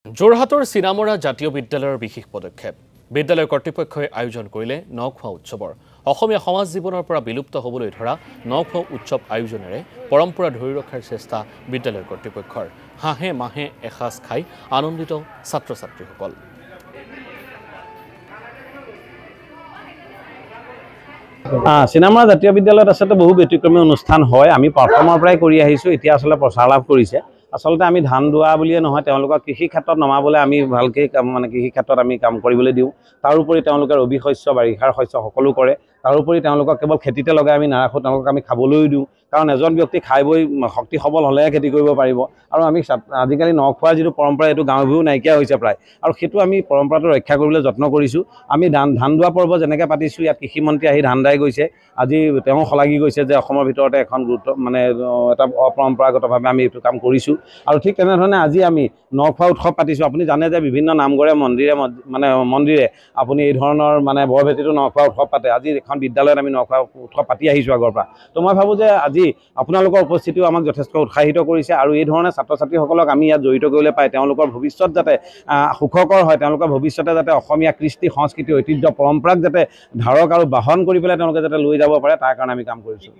যোৰহাটৰ চিনামৰা জাতীয় বিদ্যালয়ৰ বিশেষ পদক্ষেপ বিদ্যালয় কৰ্তৃপক্ষই আয়োজন কৰিলে নখোৱা উৎসৱৰ অসমীয়া সমাজ জীৱনৰ পৰা বিলুপ্ত হ'বলৈ ধৰা নখোৱা উৎসৱ আয়োজনেৰে পৰম্পৰা ধৰি ৰখাৰ চেষ্টা বিদ্যালয় কৰ্তৃপক্ষৰ হাঁহে মাহে এসাজ খাই আনন্দিত ছাত্ৰ ছাত্ৰীসকল চিনামৰা জাতীয় বিদ্যালয়ত আচলতে বহু ব্যতিক্ৰমী অনুষ্ঠান হয় আমি প্ৰথমৰ পৰাই কৰি আহিছো এতিয়া আসলে প্ৰচাৰ লাভ কৰিছে আসলতে আমি ধান দোৱা বুলিয়ে নহয় তেওঁলোকক কৃষি ক্ষেত্ৰত নমাবলৈ আমি ভালকৈ মানে কৃষি ক্ষেত্ৰত আমি কাম কৰিবলৈ দিওঁ তাৰোপৰি তেওঁলোকে ৰবি শস্য বাৰিষাৰ শস্য সকলো কৰে তাৰোপৰি তেওঁলোকক কেৱল খেতিতে লগাই আমি নাৰাখোঁ তেওঁলোকক আমি খাবলৈও দিওঁ কাৰণ এজন ব্যক্তি খাই বৈ শক্তি সবল হ'লেহে খেতি কৰিব পাৰিব আৰু আমি আজিকালি নখোৱাৰ যিটো পৰম্পৰা এইটো গাঁৱে নাইকিয়া হৈছে প্ৰায় আৰু সেইটো আমি পৰম্পৰাটো ৰক্ষা কৰিবলৈ যত্ন কৰিছোঁ আমি ধান দোৱা পৰ্ব যেনেকৈ পাতিছোঁ ইয়াত কৃষিমন্ত্ৰী আহি ধান দাই গৈছে আজি তেওঁ শলাগি গৈছে যে অসমৰ ভিতৰতে এখন গুৰুত্ব মানে এটা অপৰম্পৰাগতভাৱে আমি এইটো কাম কৰিছোঁ আৰু ঠিক তেনেধৰণে আজি আমি নখোৱা উৎসৱ পাতিছোঁ আপুনি জানে যে বিভিন্ন নামঘৰে মন্দিৰে আপুনি এই ধৰণৰ মানে বৰভেটিটো নখোৱা উৎসৱ পাতে আজি এখন বিদ্যালয়ত আমি নখোৱা উৎসৱ পাতি আহিছোঁ আগৰ পৰা তো মই ভাবোঁ যে আজি আপোনালোকৰ উপস্থিতিও আমাক যথেষ্ট উৎসাহিত কৰিছে আৰু এই ধৰণে ছাত্ৰ ছাত্ৰীসকলক আমি ইয়াত জড়িত কৰিবলৈ পাই তেওঁলোকৰ ভৱিষ্যত যাতে সুখকৰ হয় তেওঁলোকৰ ভৱিষ্যতে যাতে অসমীয়া কৃষ্টি সংস্কৃতি ঐতিহ্য পৰম্পৰাক যাতে ধাৰক আৰু বাহন কৰি পেলাই তেওঁলোকে যাতে লৈ যাব পাৰে তাৰ কাৰণে আমি কাম কৰিছোঁ